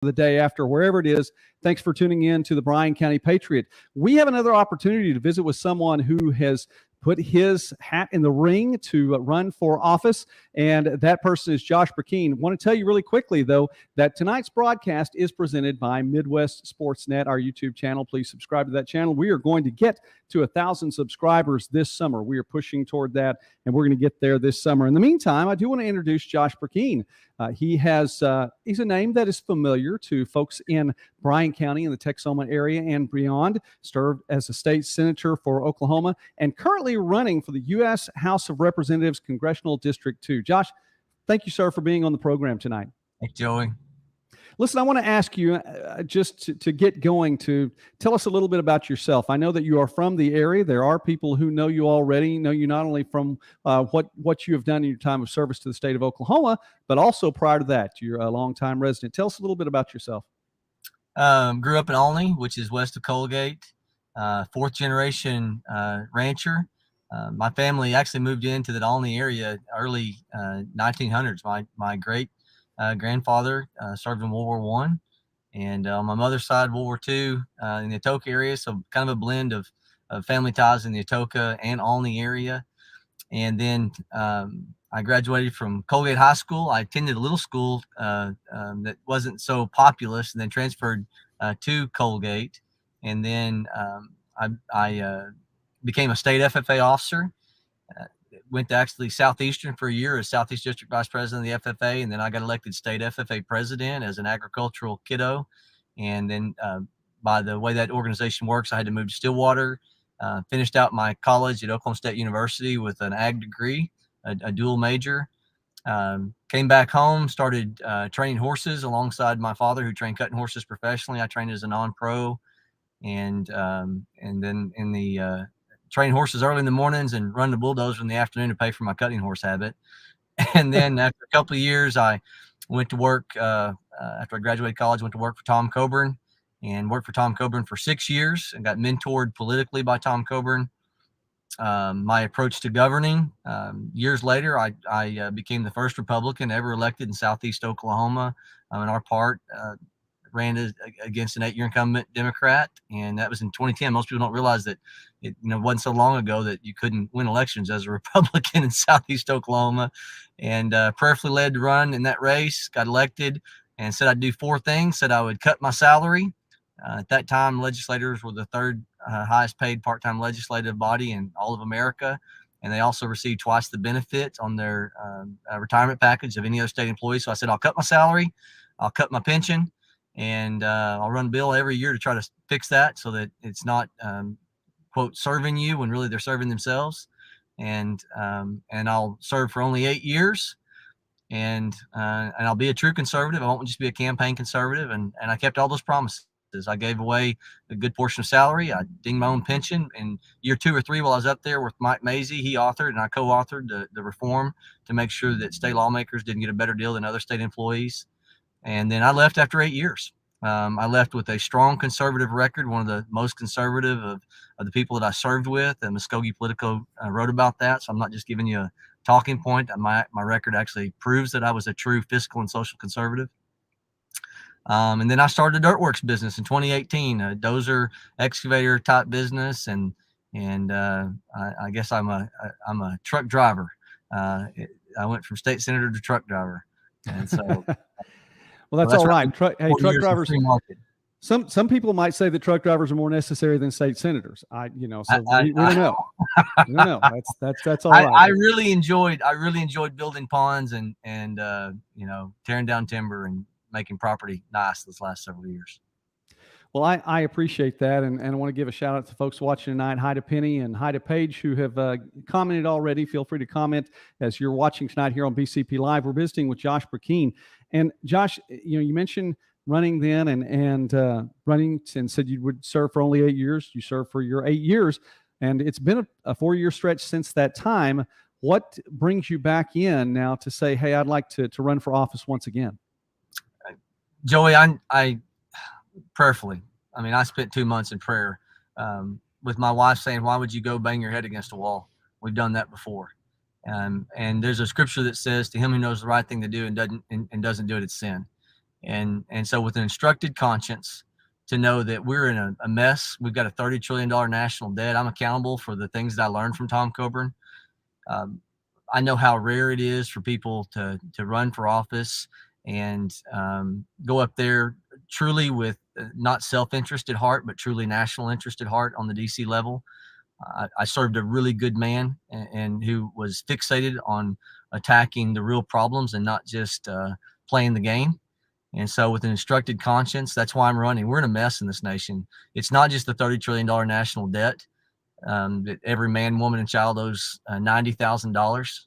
the day after, wherever it is. Thanks for tuning in to the Bryan County Patriot. We have another opportunity to visit with someone who has put his hat in the ring to run for office, and that person is Josh Brecheen. I want to tell you really quickly, though, that tonight's broadcast is presented by Midwest Sportsnet, our YouTube channel. Please subscribe to that channel. We are going to get to 1,000 subscribers this summer. We are pushing toward that, and we're going to get there this summer. In the meantime, I do want to introduce Josh Brecheen. He's a name that is familiar to folks in Bryan County in the Texoma area and beyond. Served as a state senator for Oklahoma and currently running for the U.S. House of Representatives Congressional District 2. Josh, thank you, sir, for being on the program tonight. Hey, Joey. Listen, I want to ask you just to get going, to tell us a little bit about yourself. I know that you are from the area. There are people who know you already, know you not only from what you have done in your time of service to the state of Oklahoma, but also prior to that, you're a longtime resident. Tell us a little bit about yourself. Grew up in Olney, which is west of Colgate, fourth generation rancher. My family actually moved into the Olney area early 1900s. My great grandfather served in World War I, and on my mother's side, World War II in the Atoka area. So kind of a blend of family ties in the Atoka and Olney area. And then I graduated from Colgate High School. I attended a little school that wasn't so populous, and then transferred to Colgate. And then I became a state FFA officer. Went to actually Southeastern for a year as Southeast District Vice President of the FFA, and then I got elected state FFA president as an agricultural kiddo. And then by the way that organization works, I had to move to Stillwater. Finished out my college at Oklahoma State University with an ag degree, a dual major. Came back home, started training horses alongside my father, who trained cutting horses professionally. I trained as a non-pro, and then in the train horses early in the mornings and run the bulldozer in the afternoon to pay for my cutting horse habit. And then after a couple of years, I went to work, after I graduated college, went to work for Tom Coburn, and worked for Tom Coburn for 6 years and got mentored politically by Tom Coburn. My approach to governing, years later, I became the first Republican ever elected in Southeast Oklahoma. In our part, ran against an 8-year incumbent Democrat, and that was in 2010. Most people don't realize that it wasn't so long ago that you couldn't win elections as a Republican in Southeast Oklahoma. And prayerfully led to run in that race, got elected, and said I'd do 4 things. Said I would cut my salary. At that time, legislators were the third highest paid part-time legislative body in all of America, and they also received twice the benefits on their retirement package of any other state employee. So I said, I'll cut my salary, I'll cut my pension, and I'll run a bill every year to try to fix that so that it's not, quote, serving you when really they're serving themselves. And I'll serve for only 8 years, and I'll be a true conservative. I won't just be a campaign conservative. And I kept all those promises. I gave away a good portion of salary. I dinged my own pension. In year 2 or 3, while I was up there with Mike Mazie, he authored and I co-authored the reform to make sure that state lawmakers didn't get a better deal than other state employees. And then I left after 8 years. I left with a strong conservative record, one of the most conservative of the people that I served with. And Muskogee Politico wrote about that. So I'm not just giving you a talking point. My record actually proves that I was a true fiscal and social conservative. And then I started a Dirtworks business in 2018, a dozer excavator type business. And I guess I'm a truck driver. I went from state senator to truck driver. And so, well, that's all right. Truck drivers. Some people might say that truck drivers are more necessary than state senators. We don't know. We don't know. That's all right. I really enjoyed building ponds and tearing down timber and making property nice this last several years. Well, I appreciate that, and I want to give a shout out to folks watching tonight. Hi to Penny and hi to Paige, who have commented already. Feel free to comment as you're watching tonight here on BCP Live. We're visiting with Josh Brecheen. And Josh, you mentioned running then and running, and said you would serve for only 8 years. You served for your 8 years, and it's been a 4-year stretch since that time. What brings you back in now to say, hey, I'd like to run for office once again? Joey, I prayerfully, I spent 2 months in prayer with my wife saying, why would you go bang your head against a wall? We've done that before. And there's a scripture that says, to him who knows the right thing to do and doesn't do it, it's sin. And so with an instructed conscience to know that we're in a mess, we've got a $30 trillion national debt. I'm accountable for the things that I learned from Tom Coburn. I know how rare it is for people to run for office and go up there truly with not self-interest at heart, but truly national interest at heart on the DC level. I served a really good man and who was fixated on attacking the real problems and not just playing the game. And so with an instructed conscience, that's why I'm running. We're in a mess in this nation. It's not just the $30 trillion national debt that every man, woman, and child owes $90,000,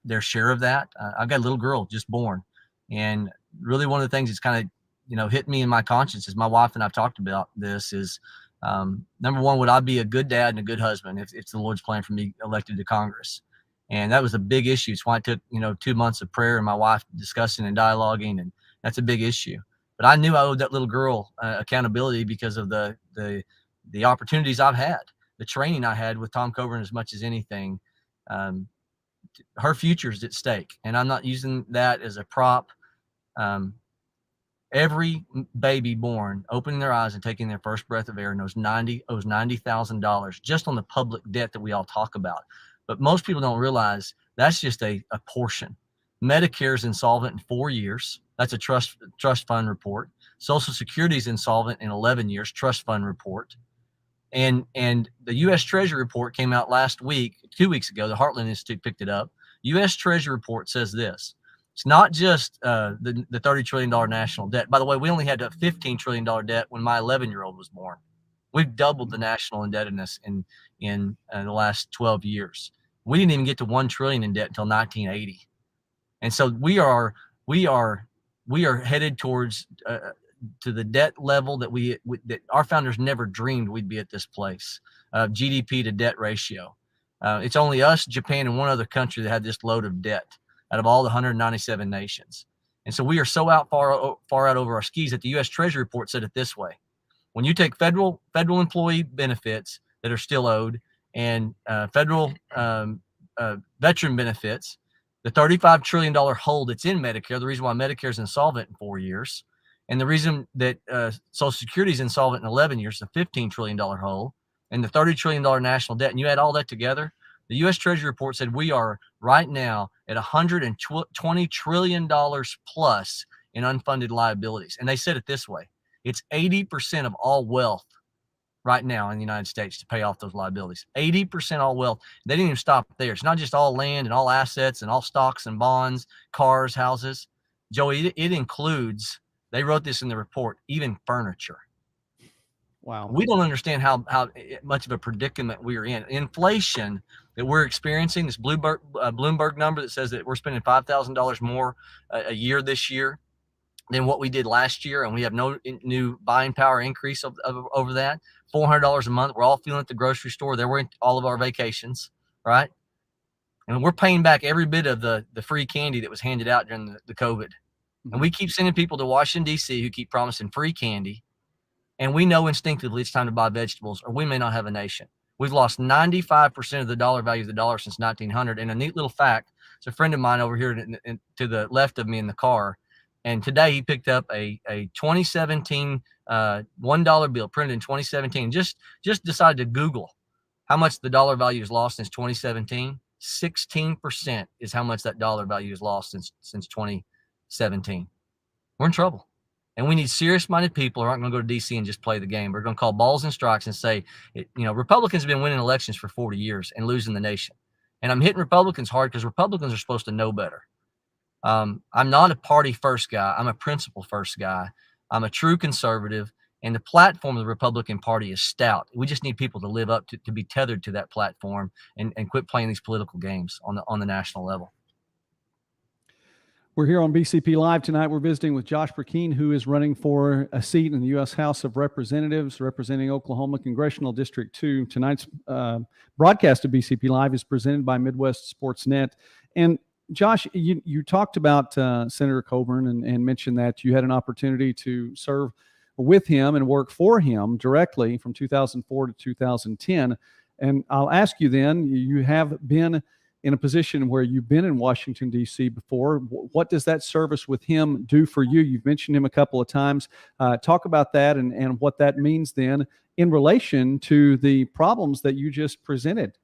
their share of that. I've got a little girl just born. And really one of the things that's kind of, hit me in my conscience, is my wife and I've talked about this, is number one, would I be a good dad and a good husband if the Lord's plan for me elected to Congress? And that was a big issue. It's why it took, 2 months of prayer and my wife discussing and dialoguing, and that's a big issue. But I knew I owed that little girl accountability because of the opportunities I've had, the training I had with Tom Coburn as much as anything. Her future is at stake, and I'm not using that as a prop. Every baby born opening their eyes and taking their first breath of air owes $90,000 just on the public debt that we all talk about. But most people don't realize that's just a portion. Medicare is insolvent in 4 years. That's a trust fund report. Social Security is insolvent in 11 years, trust fund report. And the U.S. Treasury report came out last week, 2 weeks ago. The Heartland Institute picked it up. U.S. Treasury report says this. It's not just the $30 trillion national debt. By the way, we only had a $15 trillion debt when my 11-year-old was born. We've doubled the national indebtedness in the last 12 years. We didn't even get to $1 trillion in debt until 1980. And so we are headed towards to the debt level that that our founders never dreamed we'd be at this place. GDP to debt ratio. It's only us, Japan, and one other country that had this load of debt out of all the 197 nations. And so we are so far out over our skis that the U.S. Treasury report said it this way. When you take federal employee benefits that are still owed and federal veteran benefits, the $35 trillion hole that's in Medicare, the reason why Medicare is insolvent in 4 years, and the reason that Social Security is insolvent in 11 years, the $15 trillion hole, and the $30 trillion national debt, and you add all that together, the U.S. Treasury report said we are right now at $120 trillion plus in unfunded liabilities. And they said it this way. It's 80% of all wealth right now in the United States to pay off those liabilities. 80% all wealth. They didn't even stop there. It's not just all land and all assets and all stocks and bonds, cars, houses. Joey, it includes, they wrote this in the report, even furniture. Wow. We don't understand how much of a predicament we are in. Inflation that we're experiencing, this Bloomberg number that says that we're spending $5,000 more a year this year than what we did last year, and we have no new buying power increase over that. $400 a month. We're all feeling at the grocery store. There we're all of our vacations, right? And we're paying back every bit of the free candy that was handed out during the COVID. Mm-hmm. And we keep sending people to Washington, D.C. who keep promising free candy. And we know instinctively it's time to buy vegetables, or we may not have a nation. We've lost 95% of the dollar value of the dollar since 1900. And a neat little fact, it's a friend of mine over here to the left of me in the car. And today he picked up a 2017 $1 bill printed in 2017. Just decided to Google how much the dollar value has lost since 2017. 16% is how much that dollar value has lost since 2017. We're in trouble. And we need serious-minded people who aren't going to go to D.C. and just play the game. We're going to call balls and strikes and say, Republicans have been winning elections for 40 years and losing the nation. And I'm hitting Republicans hard because Republicans are supposed to know better. I'm not a party-first guy. I'm a principle-first guy. I'm a true conservative. And the platform of the Republican Party is stout. We just need people to live up to be tethered to that platform and quit playing these political games on the national level. We're here on BCP Live tonight. We're visiting with Josh Brecheen, who is running for a seat in the U.S. House of Representatives, representing Oklahoma Congressional District 2. Tonight's broadcast of BCP Live is presented by Midwest Sports Net. And Josh, you talked about Senator Coburn and mentioned that you had an opportunity to serve with him and work for him directly from 2004 to 2010. And I'll ask you then, you have been in a position where you've been in Washington, D.C. before. What does that service with him do for you? You've mentioned him a couple of times. Talk about that and what that means then in relation to the problems that you just presented.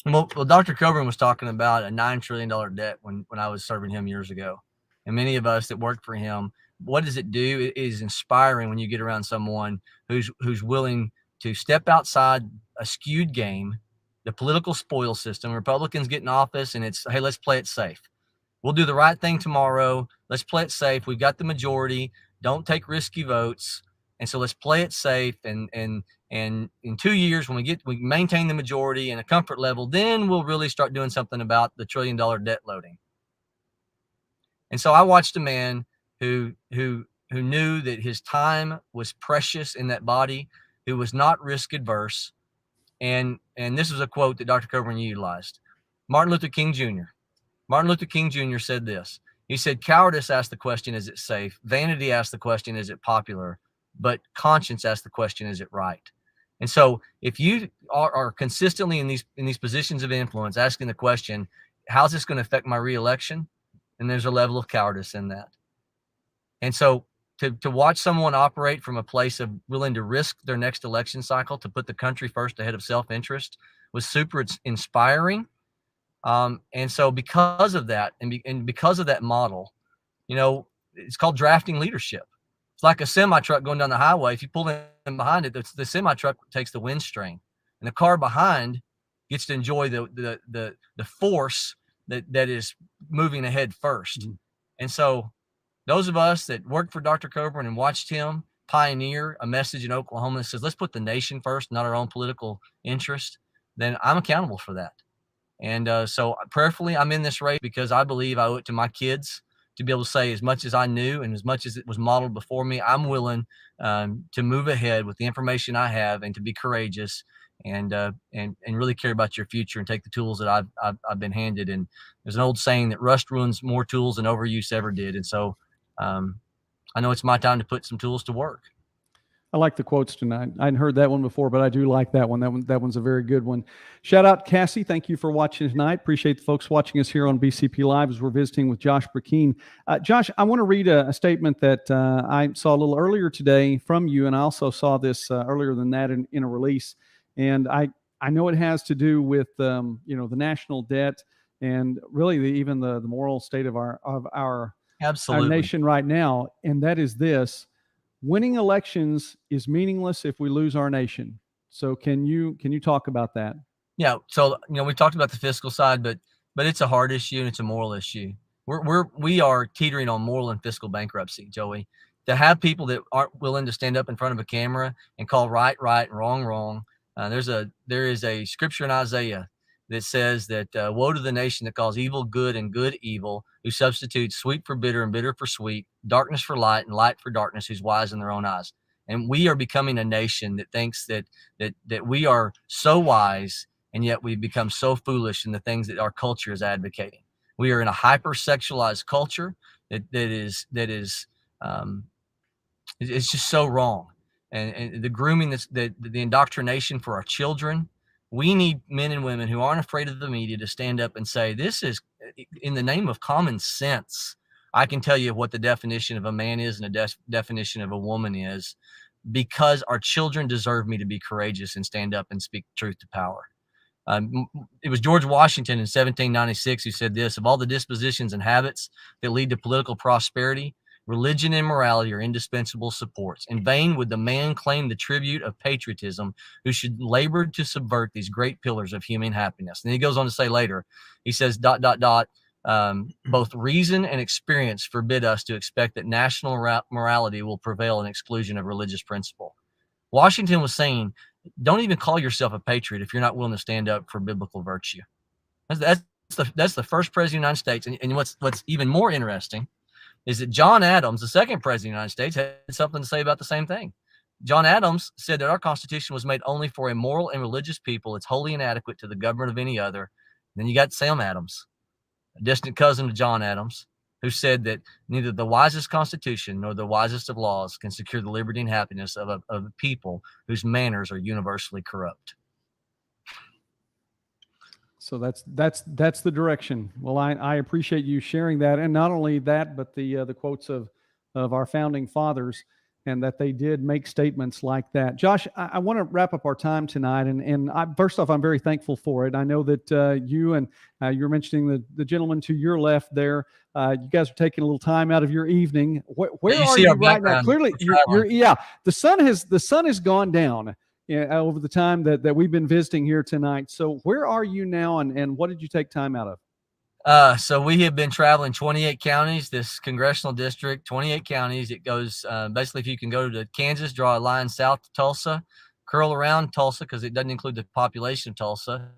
Well, Dr. Coburn was talking about a $9 trillion debt when I was serving him years ago. And many of us that worked for him, what does it do? It is inspiring when you get around someone who's willing to step outside a skewed game, the political spoil system. Republicans get in office and it's, hey, let's play it safe. We'll do the right thing tomorrow. Let's play it safe. We've got the majority. Don't take risky votes. And so let's play it safe. And in 2 years, when we maintain the majority and a comfort level, then we'll really start doing something about the $1 trillion debt loading. And so I watched a man who knew that his time was precious in that body, who was not risk adverse. And this was a quote that Dr. Coburn utilized. Martin Luther King Jr. Martin Luther King Jr. said this. He said, cowardice asked the question, is it safe? Vanity asked the question, is it popular? But conscience asked the question, is it right? And so if you are consistently in these positions of influence, asking the question, how's this going to affect my reelection? And there's a level of cowardice in that. And so to watch someone operate from a place of willing to risk their next election cycle to put the country first ahead of self-interest was super inspiring. And so because of that, and because of that model, you know, it's called drafting leadership. It's like a semi truck going down the highway. If you pull in behind it, the semi truck takes the wind strain, and the car behind gets to enjoy the force that is moving ahead first. Mm-hmm. And so those of us that worked for Dr. Coburn and watched him pioneer a message in Oklahoma that says, let's put the nation first, not our own political interest, then I'm accountable for that. And so prayerfully, I'm in this race because I believe I owe it to my kids to be able to say, as much as I knew and as much as it was modeled before me, I'm willing to move ahead with the information I have and to be courageous and really care about your future and take the tools that I've been handed. And there's an old saying that rust ruins more tools than overuse ever did. And so I know it's my time to put some tools to work. I like the quotes tonight. I hadn't heard that one before, but I do like that one. That one's a very good one. Shout out Cassie. Thank you for watching tonight. Appreciate the folks watching us here on BCP Live as we're visiting with Josh Brecheen. Josh, I want to read a statement that I saw a little earlier today from you, and I also saw this earlier than that in a release. And I know it has to do with the national debt and really even the moral state of our nation right now. And that is this. Winning elections is meaningless if we lose our nation. So can you talk about that? Yeah. So, we talked about the fiscal side, but it's a hard issue and it's a moral issue. We are teetering on moral and fiscal bankruptcy, Joey. To have people that aren't willing to stand up in front of a camera and call right, and wrong. There is a scripture in Isaiah that says that woe to the nation that calls evil good and good evil, who substitutes sweet for bitter and bitter for sweet, darkness for light and light for darkness, who's wise in their own eyes. And we are becoming a nation that thinks that we are so wise, and yet we've become so foolish in the things that our culture is advocating. We are in a hyper-sexualized culture that is it's just so wrong. And the grooming, the indoctrination for our children. We need men and women who aren't afraid of the media to stand up and say, this is in the name of common sense. I can tell you what the definition of a man is and a definition of a woman is, because our children deserve me to be courageous and stand up and speak truth to power. It was George Washington in 1796 who said this: of all the dispositions and habits that lead to political prosperity, religion and morality are indispensable supports. In vain would the man claim the tribute of patriotism who should labor to subvert these great pillars of human happiness. And he goes on to say later, he says, ... both reason and experience forbid us to expect that national morality will prevail in exclusion of religious principle. Washington was saying, don't even call yourself a patriot if you're not willing to stand up for biblical virtue. That's the first president of the United States. And what's even more interesting is that John Adams, the second president of the United States, had something to say about the same thing. John Adams said that our Constitution was made only for a moral and religious people. It's wholly inadequate to the government of any other. And then you got Sam Adams, a distant cousin of John Adams, who said that neither the wisest Constitution nor the wisest of laws can secure the liberty and happiness of a people whose manners are universally corrupt. So that's the direction. Well, I appreciate you sharing that, and not only that, but the quotes of our founding fathers, and that they did make statements like that. Josh, I want to wrap up our time tonight, and first off, I'm very thankful for it. I know that you and you're mentioning the gentleman to your left there. You guys are taking a little time out of your evening. Where You are see you our right now? background. Clearly, you're yeah. The sun has gone down over the time that we've been visiting here tonight. So where are you now, and what did you take time out of? So we have been traveling 28 counties, this congressional district, 28 counties. It goes basically, if you can go to Kansas, draw a line south to Tulsa, curl around Tulsa because it doesn't include the population of Tulsa.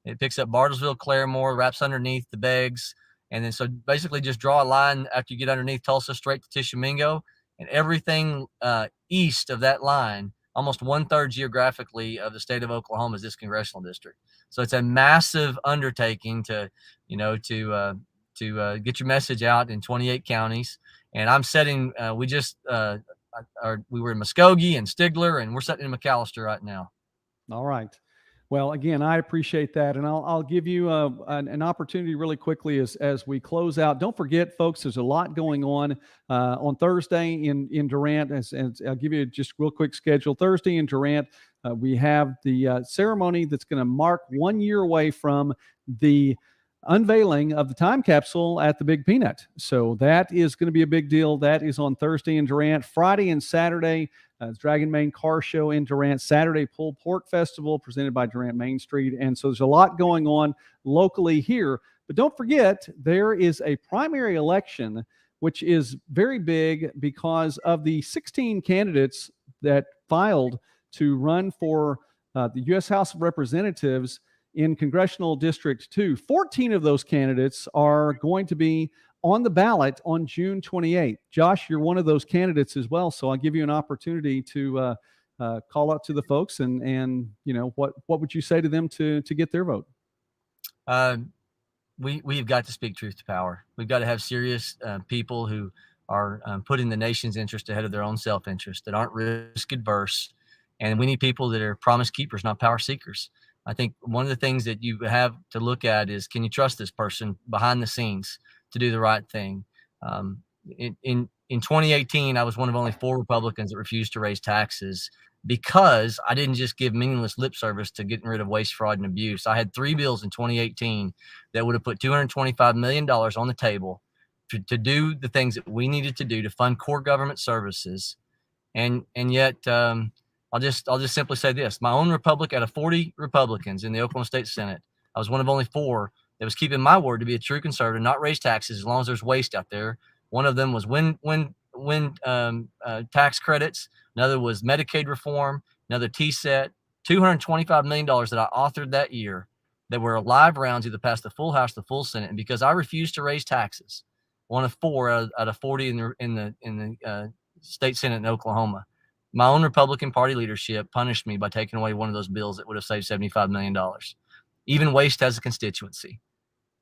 It picks up Bartlesville, Claremore, wraps underneath the Beggs, and then so basically just draw a line after you get underneath Tulsa straight to Tishomingo, and everything east of that line, almost 1/3 geographically of the state of Oklahoma, is this congressional district. So it's a massive undertaking to get your message out in 28 counties. And I'm setting. We were in Muskogee and Stigler, and we're setting in McAllister right now. All right. Well, again, I appreciate that, and I'll give you an opportunity really quickly as we close out. Don't forget, folks, there's a lot going on Thursday in Durant. As I'll give you just real quick schedule. Thursday in Durant, we have the ceremony that's going to mark 1 year away from the unveiling of the time capsule at the Big Peanut. So that is going to be a big deal. That is on Thursday in Durant. Friday and Saturday, Dragon Main Car Show in Durant. Saturday, Pulled Pork Festival presented by Durant Main Street. And so there's a lot going on locally here. But don't forget, there is a primary election, which is very big because of the 16 candidates that filed to run for the U.S. House of Representatives in Congressional District 2. 14 of those candidates are going to be on the ballot on June 28th. Josh, you're one of those candidates as well, so I'll give you an opportunity to call out to the folks and what would you say to them to get their vote? We've got to speak truth to power. We've got to have serious people who are putting the nation's interest ahead of their own self-interest, that aren't risk adverse, and we need people that are promise keepers, not power seekers. I think one of the things that you have to look at is, can you trust this person behind the scenes to do the right thing? In 2018, I was one of only 4 Republicans that refused to raise taxes because I didn't just give meaningless lip service to getting rid of waste, fraud, and abuse. I had 3 bills in 2018 that would have put $225 million on the table to do the things that we needed to do to fund core government services. And yet, I'll just simply say this: my own republic, out of 40 Republicans in the Oklahoma State Senate, I was one of only 4 that was keeping my word to be a true conservative, not raise taxes as long as there's waste out there. One of them was wind tax credits. Another was Medicaid reform. Another TSET. $225 million that I authored that year that were live rounds, either passed the full House, the full Senate, and because I refused to raise taxes, one of 4 out of 40 in the state Senate in Oklahoma. My own Republican Party leadership punished me by taking away one of those bills that would have saved $75 million. Even waste has a constituency.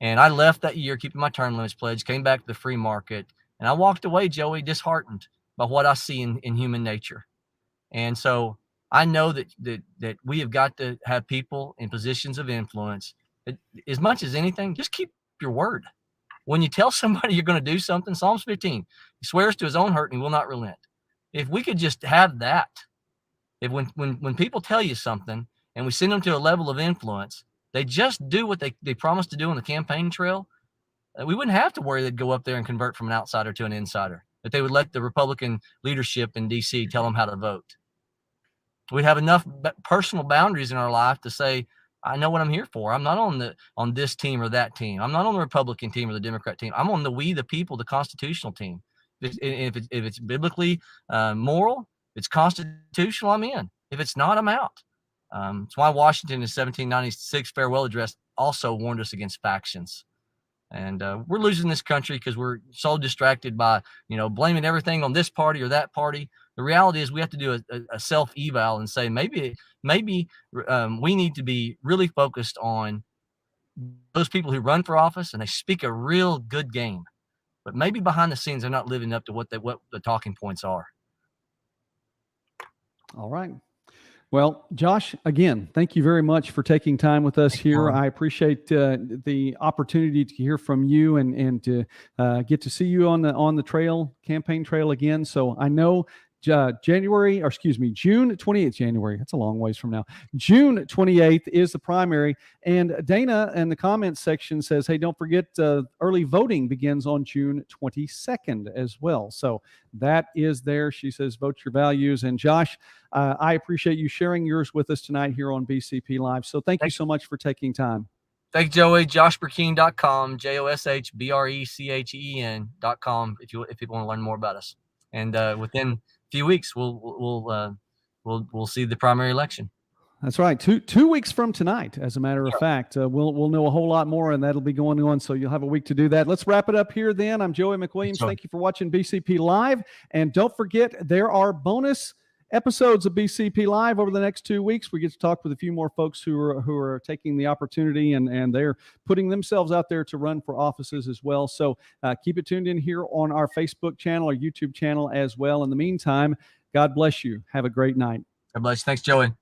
And I left that year keeping my term limits pledge, came back to the free market, and I walked away, Joey, disheartened by what I see in human nature. And so I know that we have got to have people in positions of influence. As much as anything, just keep your word. When you tell somebody you're going to do something, Psalms 15, he swears to his own hurt and he will not relent. If we could just have that, if when people tell you something and we send them to a level of influence, they just do what they promised to do on the campaign trail, we wouldn't have to worry they'd go up there and convert from an outsider to an insider, that they would let the Republican leadership in D.C. tell them how to vote. We'd have enough personal boundaries in our life to say, I know what I'm here for. I'm not on this team or that team. I'm not on the Republican team or the Democrat team. I'm on we the people, the constitutional team. If it's biblically moral, if it's constitutional, I'm in. If it's not, I'm out. That's why Washington in 1796 farewell address also warned us against factions. And we're losing this country because we're so distracted by, blaming everything on this party or that party. The reality is we have to do a self-eval and say, maybe we need to be really focused on those people who run for office and they speak a real good game. But maybe behind the scenes, they're not living up to what the talking points are. All right. Well, Josh, again, thank you very much for taking time with us here. John. I appreciate the opportunity to hear from you and to get to see you on the trail, campaign trail again. So I know June 28th, January. That's a long ways from now. June 28th is the primary. And Dana in the comments section says, hey, don't forget early voting begins on June 22nd as well. So that is there. She says, vote your values. And Josh, I appreciate you sharing yours with us tonight here on BCP Live. So thank you so much for taking time. Thank you, Joey. JoshBrecheen.com, JoshBrecheen.com. If people want to learn more about us, and within a few weeks, we'll see the primary election. That's right. Two weeks from tonight, as a matter of fact, we'll know a whole lot more, and that'll be going on. So you'll have a week to do that. Let's wrap it up here. Then I'm Joey McWilliams. Thank you for watching BCP Live, and don't forget there are bonus episodes of BCP Live over the next 2 weeks. We get to talk with a few more folks who are taking the opportunity and they're putting themselves out there to run for offices as well. So keep it tuned in here on our Facebook channel or YouTube channel as well. In the meantime, God bless you. Have a great night. God bless you. Thanks, Joey.